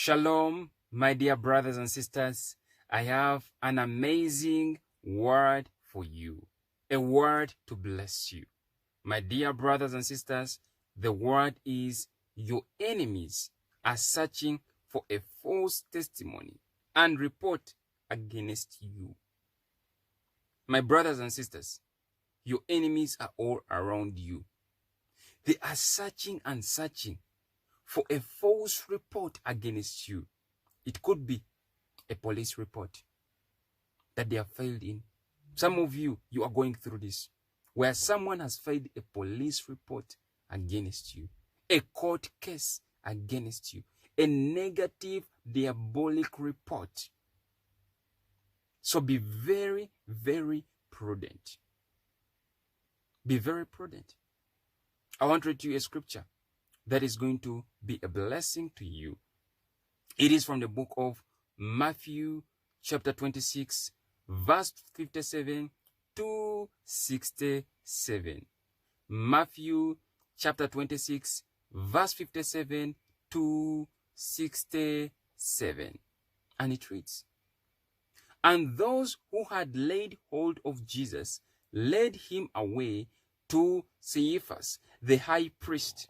Shalom, my dear brothers and sisters. I have an amazing word for you, a word to bless you. My dear brothers and sisters, the word is your enemies are searching for a false testimony and report against you. My brothers and sisters, your enemies are all around you. They are searching and searching for a false report against you. It could be a police report that they have filed in. Some of you are going through this, where someone has filed a police report against you, a court case against you, a negative, diabolic report. So be very, very prudent. Be very prudent. I want to read you a scripture that is going to be a blessing to you. It is from the book of Matthew, chapter 26, verse 57 to 67. Matthew, chapter 26, verse 57 to 67. And it reads, "And those who had laid hold of Jesus led him away to Caiaphas, the high priest,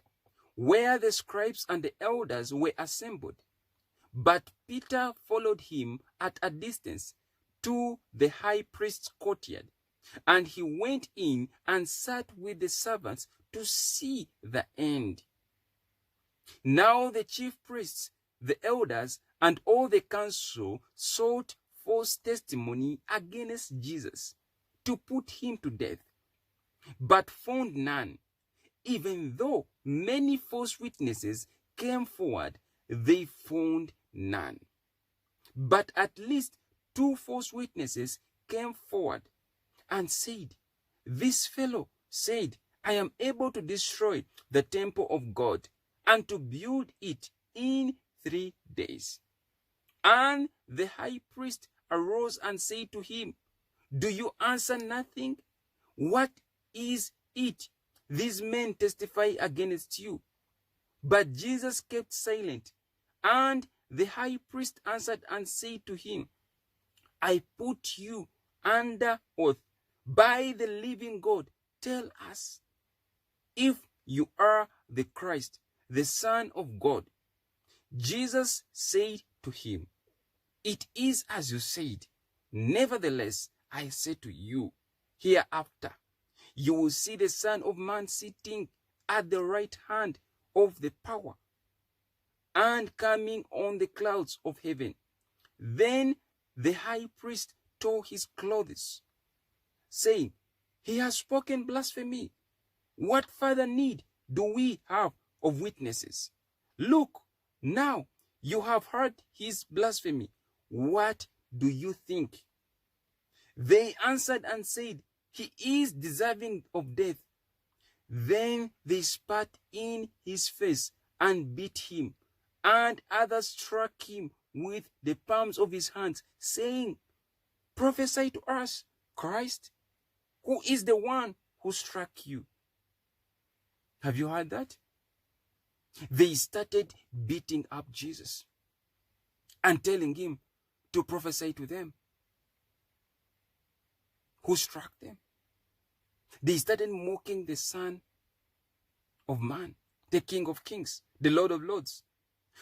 where the scribes and the elders were assembled. But Peter followed him at a distance to the high priest's courtyard, and he went in and sat with the servants to see the end. Now the chief priests, the elders, and all the council sought false testimony against Jesus to put him to death, but found none. Even though many false witnesses came forward, they found none. But at least 2 false witnesses came forward and said, 'This fellow said, I am able to destroy the temple of God and to build it in 3 days.' And the high priest arose and said to him, 'Do you answer nothing? What is it these men testify against you?' But Jesus kept silent. And the high priest answered and said to him, 'I put you under oath by the living God. Tell us if you are the Christ, the Son of God.' Jesus said to him, 'It is as you said. Nevertheless, I say to you, hereafter you will see the Son of Man sitting at the right hand of the power and coming on the clouds of heaven.' Then the high priest tore his clothes, saying, 'He has spoken blasphemy. What further need do we have of witnesses? Look, now you have heard his blasphemy. What do you think?' They answered and said, 'He is deserving of death.' Then they spat in his face and beat him, and others struck him with the palms of his hands, saying, 'Prophesy to us, Christ. Who is the one who struck you?' Have you heard that? They started beating up Jesus and telling him to prophesy to them. Who struck them? They started mocking the Son of Man, the King of Kings, the Lord of Lords.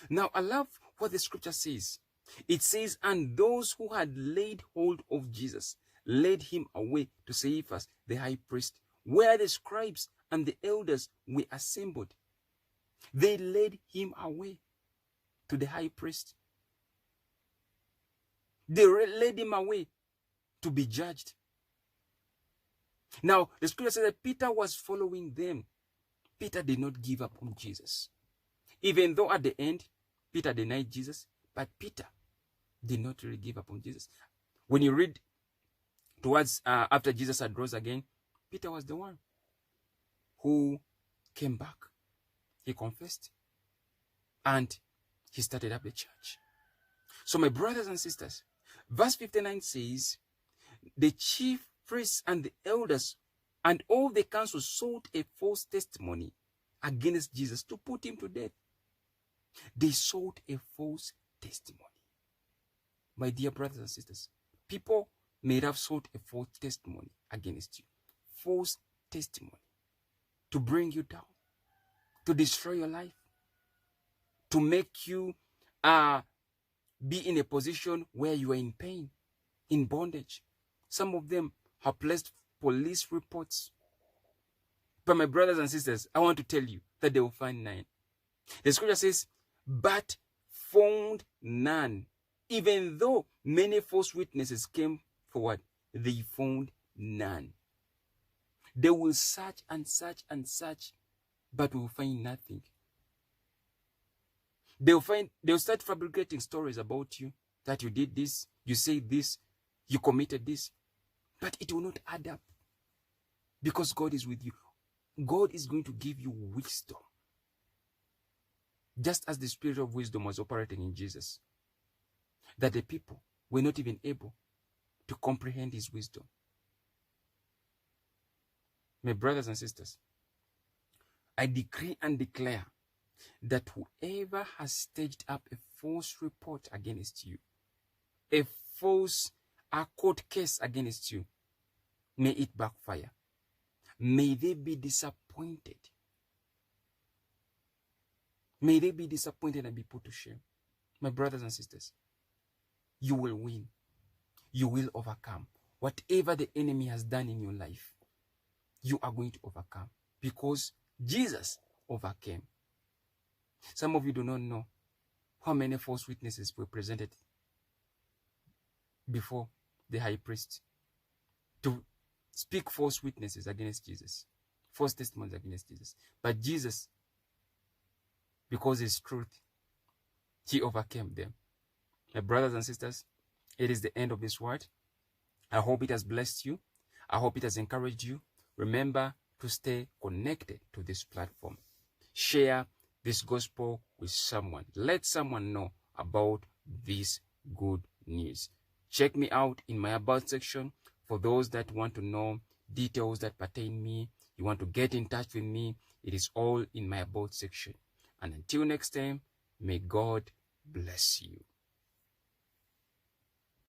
Now, I love what the scripture says. It says, "And those who had laid hold of Jesus led him away to Caiaphas, the high priest, where the scribes and the elders were assembled." They led him away to the high priest. They led him away to be judged. Now, the scripture says that Peter was following them. Peter did not give up on Jesus. Even though at the end, Peter denied Jesus, but Peter did not really give up on Jesus. When you read towards after Jesus had rose again, Peter was the one who came back. He confessed and he started up the church. So my brothers and sisters, verse 59 says, "The chief priests and the elders and all the council sought a false testimony against Jesus to put him to death." They sought a false testimony. My dear brothers and sisters, people may have sought a false testimony against you. False testimony to bring you down, to destroy your life, to make you be in a position where you are in pain, in bondage. Some of them have placed police reports. But my brothers and sisters, I want to tell you that they will find none. The scripture says, but found none. Even though many false witnesses came forward, they found none. They will search and search and search, but will find nothing. They'll start fabricating stories about you, that you did this, you said this, you committed this, but it will not add up, because God is with you. God is going to give you wisdom, just as the spirit of wisdom was operating in Jesus, that the people were not even able to comprehend his wisdom. My brothers and sisters, I decree and declare that whoever has staged up a false report against you, a false court case against you, may it backfire. May they be disappointed. May they be disappointed and be put to shame. My brothers and sisters, you will win. You will overcome. Whatever the enemy has done in your life, you are going to overcome, because Jesus overcame. Some of you do not know how many false witnesses were presented before the high priest to speak false witnesses against Jesus, false testimonies against Jesus. But Jesus, because his truth, he overcame them. My brothers and sisters, it is the end of this word. I hope it has blessed you. I hope it has encouraged you. Remember to stay connected to this platform. Share this gospel with someone. Let someone know about this good news. Check me out in my About section for those that want to know details that pertain me. You want to get in touch with me. It is all in my About section. And until next time, may God bless you.